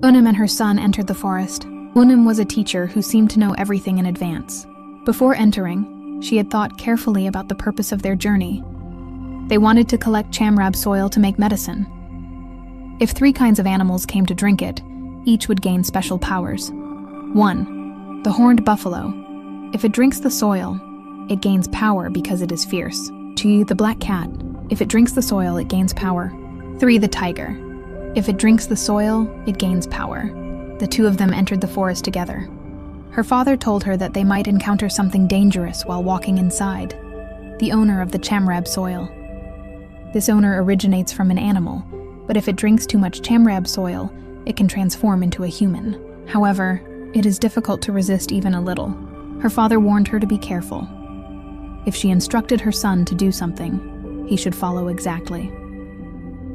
Unnim and her son entered the forest. Unnim was a teacher who seemed to know everything in advance. Before entering, she had thought carefully about the purpose of their journey. They wanted to collect Chamrab soil to make medicine. If 3 kinds of animals came to drink it, each would gain special powers. 1. The horned buffalo. If it drinks the soil, it gains power because it is fierce. 2. The black cat. If it drinks the soil, it gains power. 3. The tiger. If it drinks the soil, it gains power. The 2 of them entered the forest together. Her father told her that they might encounter something dangerous while walking inside. The owner of the Chamrab soil. This owner originates from an animal, but if it drinks too much Chamrab soil, it can transform into a human. However, it is difficult to resist even a little. Her father warned her to be careful. If she instructed her son to do something, he should follow exactly.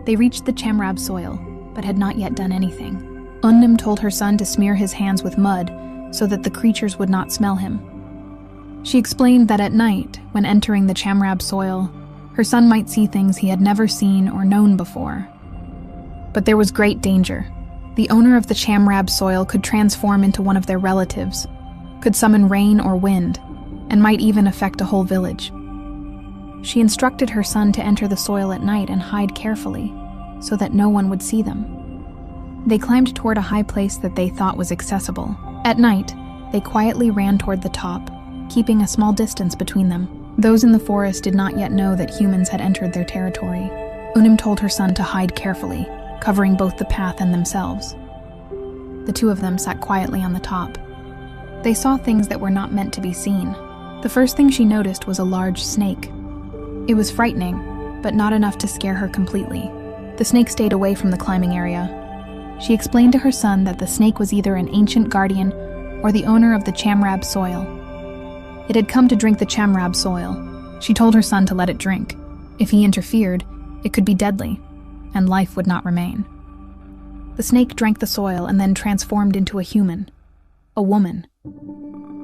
They reached the Chamrab soil, but had not yet done anything. Unnim told her son to smear his hands with mud so that the creatures would not smell him. She explained that at night, when entering the Chamrab soil, her son might see things he had never seen or known before. But there was great danger. The owner of the Chamrab soil could transform into one of their relatives, could summon rain or wind, and might even affect a whole village. She instructed her son to enter the soil at night and hide carefully, so that no one would see them. They climbed toward a high place that they thought was accessible. At night, they quietly ran toward the top, keeping a small distance between them. Those in the forest did not yet know that humans had entered their territory. Unnim told her son to hide carefully, covering both the path and themselves. The 2 of them sat quietly on the top. They saw things that were not meant to be seen. The first thing she noticed was a large snake. It was frightening, but not enough to scare her completely. The snake stayed away from the climbing area. She explained to her son that the snake was either an ancient guardian or the owner of the Chamrab soil. It had come to drink the Chamrab soil. She told her son to let it drink. If he interfered, it could be deadly, and life would not remain. The snake drank the soil and then transformed into a human, a woman.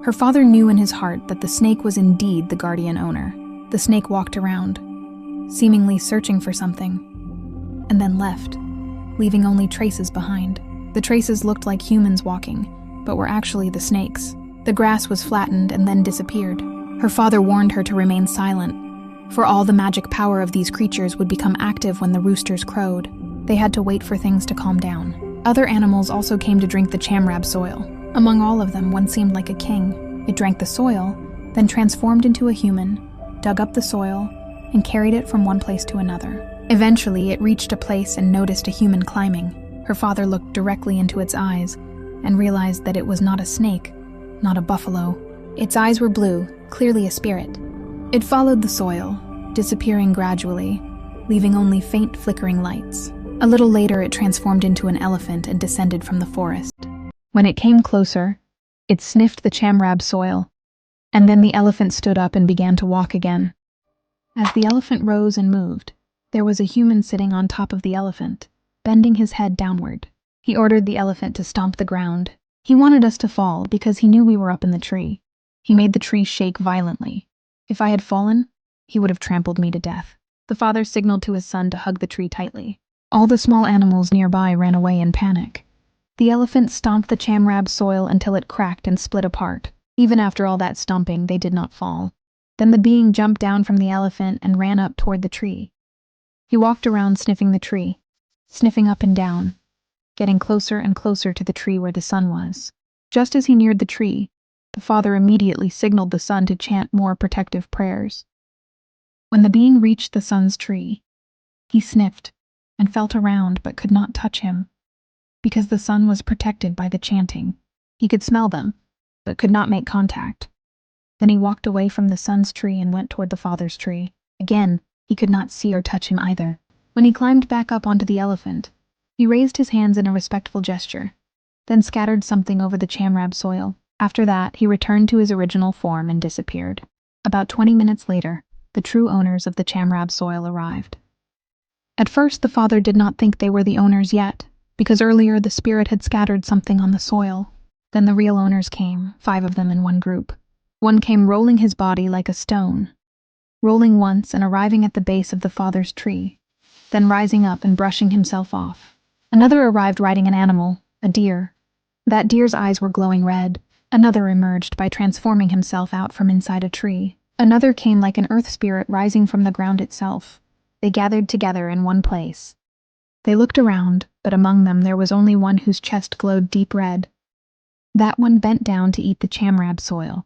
Her father knew in his heart that the snake was indeed the guardian owner. The snake walked around, seemingly searching for something, and then left, leaving only traces behind. The traces looked like humans walking, but were actually the snake's. The grass was flattened and then disappeared. Her father warned her to remain silent, for all the magic power of these creatures would become active when the roosters crowed. They had to wait for things to calm down. Other animals also came to drink the Chamrab soil. Among all of them, one seemed like a king. It drank the soil, then transformed into a human, dug up the soil, and carried it from one place to another. Eventually, it reached a place and noticed a human climbing. Her father looked directly into its eyes and realized that it was not a snake, not a buffalo. Its eyes were blue, clearly a spirit. It followed the soil, disappearing gradually, leaving only faint flickering lights. A little later, it transformed into an elephant and descended from the forest. When it came closer, it sniffed the Chamrab soil, and then the elephant stood up and began to walk again. As the elephant rose and moved, there was a human sitting on top of the elephant, bending his head downward. He ordered the elephant to stomp the ground. He wanted us to fall because he knew we were up in the tree. He made the tree shake violently. If I had fallen, he would have trampled me to death. The father signaled to his son to hug the tree tightly. All the small animals nearby ran away in panic. The elephant stomped the Chamrab soil until it cracked and split apart. Even after all that stomping, they did not fall. Then the being jumped down from the elephant and ran up toward the tree. He walked around sniffing the tree, sniffing up and down, getting closer and closer to the tree where the sun was. Just as he neared the tree, the father immediately signaled the son to chant more protective prayers. When the being reached the son's tree, he sniffed and felt around but could not touch him, because the son was protected by the chanting. He could smell them, but could not make contact. Then he walked away from the son's tree and went toward the father's tree. Again, he could not see or touch him either. When he climbed back up onto the elephant, he raised his hands in a respectful gesture, then scattered something over the Chamrab soil. After that, he returned to his original form and disappeared. About 20 minutes later, the true owners of the Chamrab soil arrived. At first, the father did not think they were the owners yet, because earlier the spirit had scattered something on the soil. Then the real owners came, 5 of them in one group. One came rolling his body like a stone, rolling once and arriving at the base of the father's tree, then rising up and brushing himself off. Another arrived riding an animal, A deer. That deer's eyes were glowing red. Another emerged by transforming himself out from inside a tree. Another came like an earth spirit rising from the ground itself. They gathered together in one place. They looked around, but among them there was only one whose chest glowed deep red. That one bent down to eat the Chamrab soil,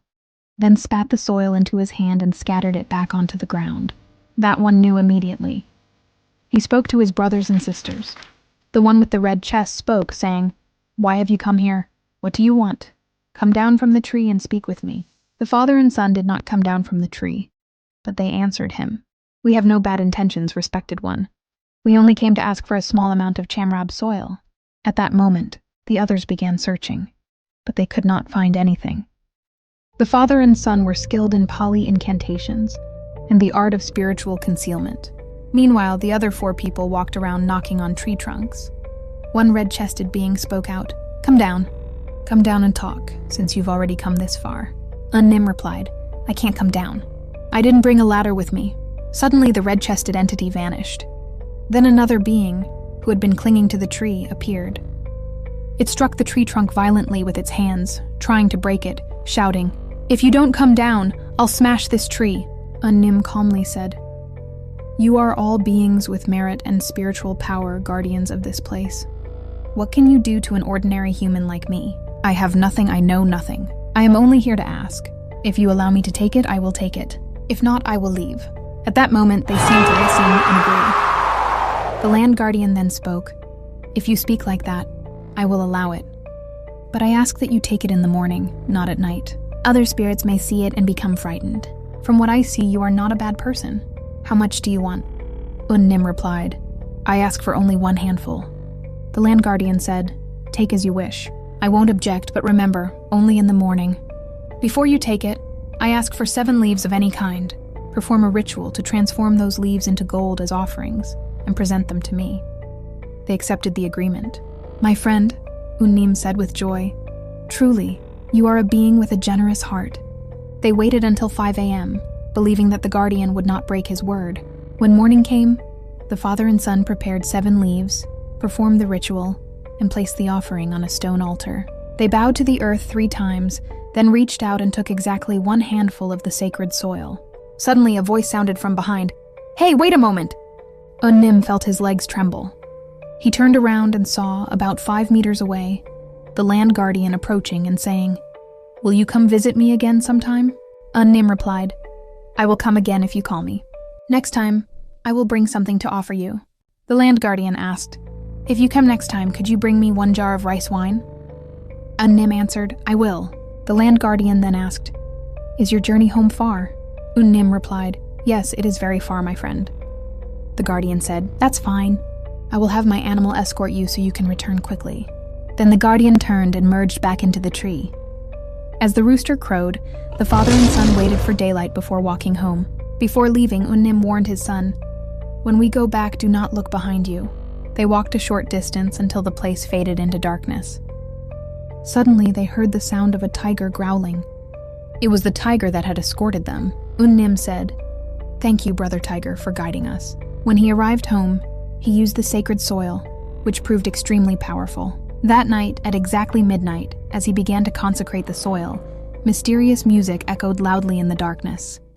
then spat the soil into his hand and scattered it back onto the ground. That one knew immediately. He spoke to his brothers and sisters. The one with the red chest spoke, saying, "Why have you come here? What do you want? Come down from the tree and speak with me." The father and son did not come down from the tree, but they answered him. "We have no bad intentions, respected one. We only came to ask for a small amount of Chamrab soil." At that moment, the others began searching, but they could not find anything. The father and son were skilled in Pali incantations and the art of spiritual concealment. Meanwhile, the other 4 people walked around knocking on tree trunks. One red-chested being spoke out, "Come down. Come down and talk, since you've already come this far." Unnim replied, "I can't come down. I didn't bring a ladder with me." Suddenly, the red-chested entity vanished. Then another being, who had been clinging to the tree, appeared. It struck the tree trunk violently with its hands, trying to break it, shouting, "If you don't come down, I'll smash this tree." Unnim calmly said, "You are all beings with merit and spiritual power, guardians of this place. What can you do to an ordinary human like me? I have nothing, I know nothing. I am only here to ask. If you allow me to take it, I will take it. If not, I will leave." At that moment, they seemed to listen and agree. The land guardian then spoke, "If you speak like that, I will allow it. But I ask that you take it in the morning, not at night. Other spirits may see it and become frightened. From what I see, you are not a bad person. How much do you want?" Unnim replied, "I ask for only 1 handful." The land guardian said, "Take as you wish. I won't object, but remember, only in the morning. Before you take it, I ask for 7 leaves of any kind. Perform a ritual to transform those leaves into gold as offerings and present them to me." They accepted the agreement. "My friend," Unnim said with joy, "truly, you are a being with a generous heart." They waited until 5 a.m., believing that the guardian would not break his word. When morning came, the father and son prepared 7 leaves, performed the ritual, and placed the offering on a stone altar. They bowed to the earth 3 times, then reached out and took exactly 1 handful of the sacred soil. Suddenly, a voice sounded from behind, "Hey, wait a moment!" Unnim felt his legs tremble. He turned around and saw, about 5 meters away, the land guardian approaching and saying, "Will you come visit me again sometime?" Unnim replied, "I will come again if you call me. Next time, I will bring something to offer you." The land guardian asked, "If you come next time, could you bring me 1 jar of rice wine?" Unnim answered, "I will." The land guardian then asked, "Is your journey home far?" Unnim replied, "Yes, it is very far, my friend." The guardian said, "That's fine. I will have my animal escort you so you can return quickly." Then the guardian turned and merged back into the tree. As the rooster crowed, the father and son waited for daylight before walking home. Before leaving, Unnim warned his son, "When we go back, do not look behind you." They walked a short distance until the place faded into darkness. Suddenly, they heard the sound of a tiger growling. It was the tiger that had escorted them. Unnim said, "Thank you, Brother Tiger, for guiding us." When he arrived home, he used the sacred soil, which proved extremely powerful. That night, at exactly midnight, as he began to consecrate the soil, mysterious music echoed loudly in the darkness.